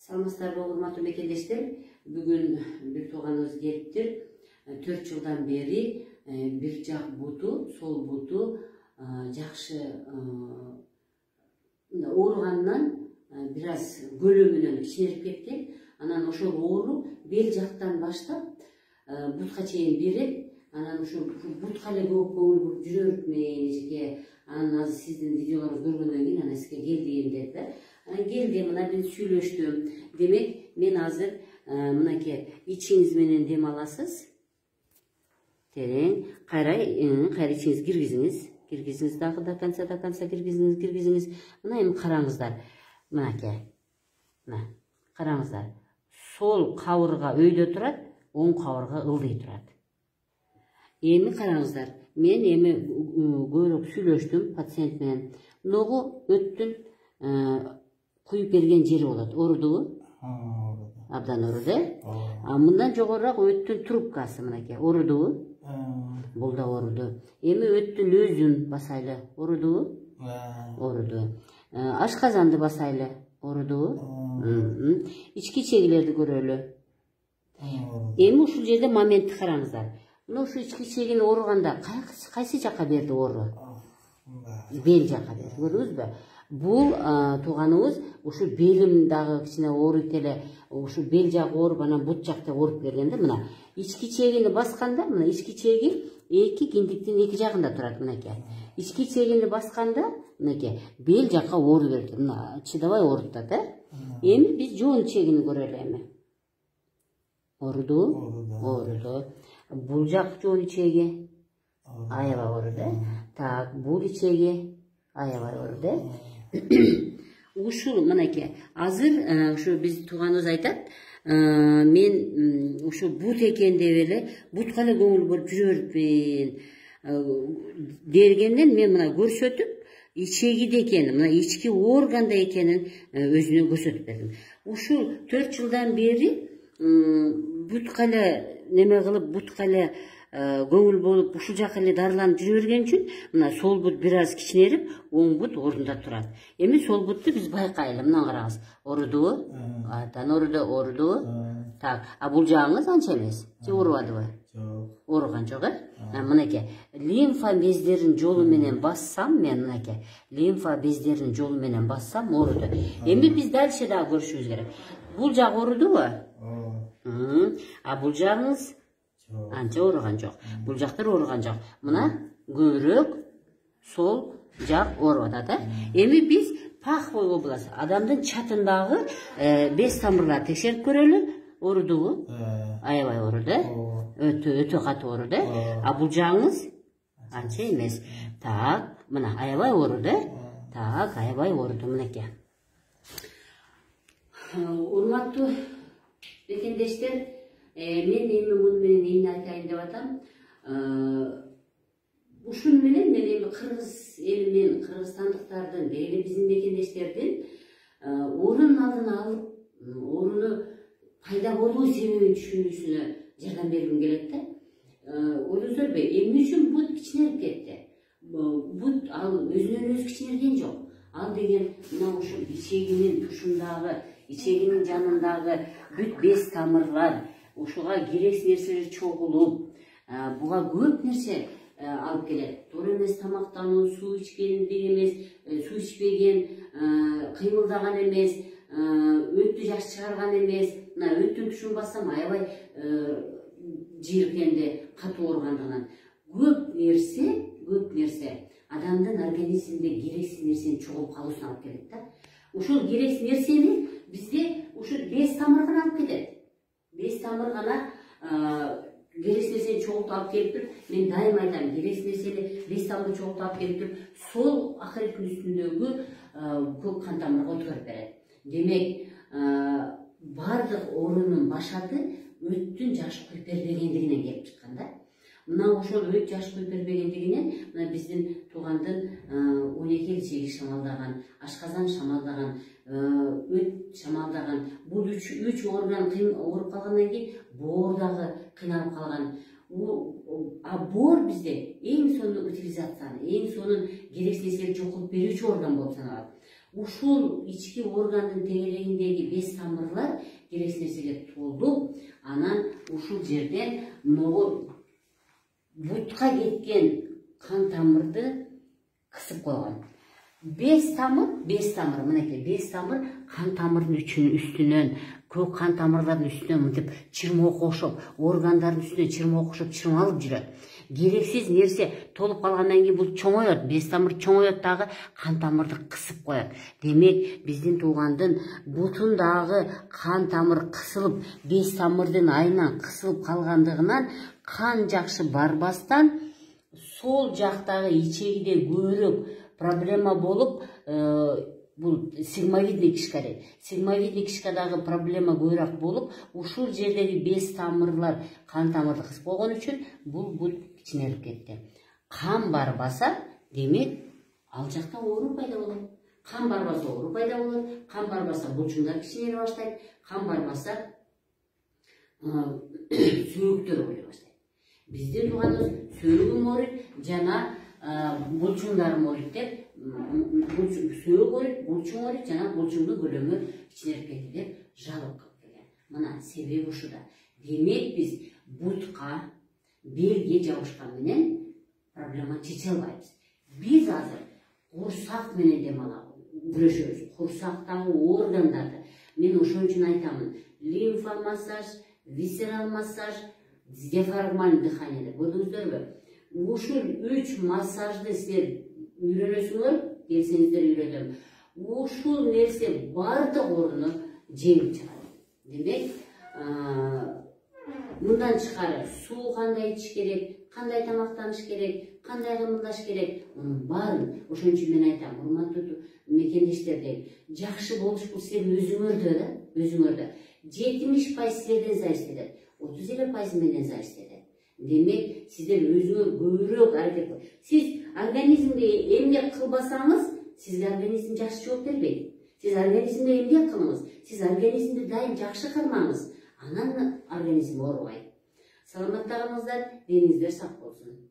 Саламатсыздарбы, урматтуу мекендештер. Бүгүн бир тууганыбыз келиптир. 4 жылдан бери бир жак буту, сол буту жакшы ооругандан бир аз көлөмүнөн кичинерип кетти. Анан ошол оору бел жактан баштап бутка чейин берип, анан ушул бутка эле көп көңүл буруп жүрөбүрмүн эжеке. Анан азыр сиздин видеолоруңузду көргөндөн кийин анан сизге келдим деп да. Келдим, мына мен сүйлөштүм. Демек, мен азыр мынакей ичиңиз менен дем аласыз. Терең, кайра ичиңиз киргизиңиз дагы до конца киргизиңиз. Мына эми караңыздар. Мынакей. Мына, караңыздар. Сол кабырга өйдө турат, оң кабырга ылдый турат. Эми караңыздар. Мен эми көбүрөөк сүйлөштүм пациент менен. Ногу өттүн куюп берген жери болот. Оорудубу? Абдан ооруду. Мындан жогорураак өттүн трубкасы мынакей. Оорудубу? Бул да ооруду. Эми өттүн өзүн басайлы. Оорудубу? Ооруду. Ашказанды басайлы. Оорудубу? Ички чегилерди көрөлү. Эми ушул жерде моментти караңыздар. Мына ушу ички чегин ооруганда кайсы жакка берди оору? Бел жакка берди. Көрдүңүзбү? Бул тууганыбыз ушу белим дагы кичине ооруйт эле, ушу бел жагы ооруп, анан бут жакта ооруп берген да. Мына ички чегини басканда, мына ички чеги эки киндиктин эки жагында турат мынакей. Ички чегини басканда, мынакей, бел жакка оору берди. Мына чыдабай оорутат, Эми биз жоон чегини көрөлү эми. Ооруду? Ооруду. Бул жак жоон чеги аябай ооруду. Так, бул ичеги аябай ооруду. Ушул мынакей, азыр ушу биз тууганыбыз айтат, мен ушу бут экен деп эле бутка эле көңүл буруп жүрөбүрмүн дегенден мен мына көрсөтүп, ичегиде экенин, мына ички органда экенин өзүнө көрсөтүп бердим. Ушул 4 жылдан бери бутка эле неме кылып, бутка эле көңүл болуп, ушул жака эле дарыланып жүрө берген үчүн мына сол бут бир аз кичинерип, оң бут ордунда турат. Эми сол бутты биз байкайлы. Мына караңыз. Оорудубу? Атан оорудубу? Так, бул жагыңыз анча эмес. Же оорубадыбы? Жок. Ооруган жок, Мынакей, лимфа бездерин жолу менен бассам, мен мынакей, лимфа бездерин жолу менен бассам ооруду. Эми биз дальше дагы көрүшүбүз керек. Бул жак оорудубу? Бул жагыңыз анча ооруган жок. Бул жактар ооруган жок. Мына көбүрөөк сол жак ооруп атат, Эми биз паховой область, адамдын чатындагы без тамырларды текшерип көрөлү. Оорудубу? Аябай ооруду. Өтө катуу ооруду. Бул жагыңыз анча эмес. Так, мына аябай ооруду. Так, аябай ооруду мынакей. Урматтуу мекендештер, мен эми муну менен эмне айтайын деп атам. Ушун менен мен эми кыргыз эли менен кыргызстандыктардын, деги биздин мекендештердин оорунун алдын алып, ооруну пайда болуу себебин түшүнүүсүнө жардам бергим келет да. Ойлойсуздарбы, эмне үчүн бут кичинерип кетти? Бут ал өзүнөн өзү кичинерген жок. Ал деген мына ушул ичегинин тушундагы, ичегинин жанындагы бүт без тамырлар, ушуга керексиз нерселер чогулуп, буга көп нерсе алып келет. Туура эмес тамактануу, суу ичкендик эмес, суу ичпеген, кыймылдаган эмес, өттү жакшы чыгарган эмес. Мына өттүн тушун бассам аябай жийилгенде, катуу ооругандыгынан. Көп нерсе адамдын организминде керексиз нерсенин чогулуп калуусуна алып келет да. Ушул керексиз нерсени бизде ушул без тамыр гана алып кетет. Без тамыр гана керексиз нерсени чогултуп алып келип туруп, мен дайыма айтам, керексиз нерсени без тамыр чогултуп алып келип туруп, сол акыреттин үстүндөгү көк кан тамырга өткөрүп берет. Демек, бардык оорунун башаты өттүн жаш куюп бербегендигинен келип чыккан да. Мына ошол өт жаш куюп бербегендигинен мына биздин туугандын 12 чеги шамалдаган, ашказан шамалдаган, өт шамалдаган, бул үч орган ооруп калгандан кийин боор дагы кыйналып калган. Боор бизде эң сонун утилизацияны, эң сонун керексиз нерсени жок кылып берүүчү орган болуп саналат. ушул ички органдын тегерегиндеги бес тамырлар керекси нерсеге толуп, анан ушул жерден могу бутка кеткен кан тамырды кысып койгон. Бес тамыр, мынакей бес тамыр кан тамырдын үстүнөн, көк кан тамырлардын үстүнөн мынтип чырмоок окшоп, органдардын үстүнө чырмоок окшоп чырмалып жүрөт. Керексиз нерсе толуп калгандан кийин бул чоңоет, бес тамыр чоңоет дагы кан тамырды кысып коет. Демек, биздин туугандын бутундагы кан тамыр кысылып, бес тамырдын айынан кысылып калгандыгынан кан жакшы барбастан сол жактагы ичегиде көбүрөөк проблема болуп, бул сигмовидный кишка дейт. Сигмовидный кишкадагы проблема көбүрөөк болуп, ушул жердеги бес тамырлар кан тамырды кысып койгон үчүн бул бут кичинелип кетти. Кан барбаса, демек, ал жакта оору пайда болот. Кан барбаса оору пайда болот, кан барбаса булчуңдар кичинеле баштайт, кан барбаса сөөктөр ооруй баштайт. Биздин тууганыбыз сөөгүм ооруйт, жана булчуңдарым ооруйт деп, сөөк ооруйт, булчуң ооруйт, жана булчуңдун көлөмү кичинелип кетти деп жалоба кылып келген. Мына себеби ушуда. Демек, биз бутка, белге жабышкан менен проблеманы чече албайбыз. Биз азыр курсак менен күрөшөбүз. Курсактагы органдарды. Мен ошон үчүн айтамын. Лимфа массаж, висцерал массаж, диафрагмальный дыхание деп көрдүңүздөрбү? Ушул 3 массажды силер үйрөнөсүңөр, келсеңиздер үйрөтөм. Ушул нерсе бардык ооруну жеңип чыгат. Демек, мындан тышкары суу кандай ичиш керек, кандай тамактаныш керек, кандай кыймылдаш керек, мунун баарын ошон үчүн мен айтам, урматтуу мекендештер дейм. Жакшы болуш бул силердин өзүңөрдө. 70% силерден зависит этет, 30% менден зависит этет. Демек, сиздер өзүңөр көбүрөөк аракет кылыңыз. Сиз организмди эмгек кылбасаңыз, сизге организм жакшы жооп бербейт. Сиз организмди эмгек кылыңыз, сиз организмди дайым жакшы кармаңыз, анан организм оорубайт. Саламатта калыңыздар, дениңиздер сак болсун.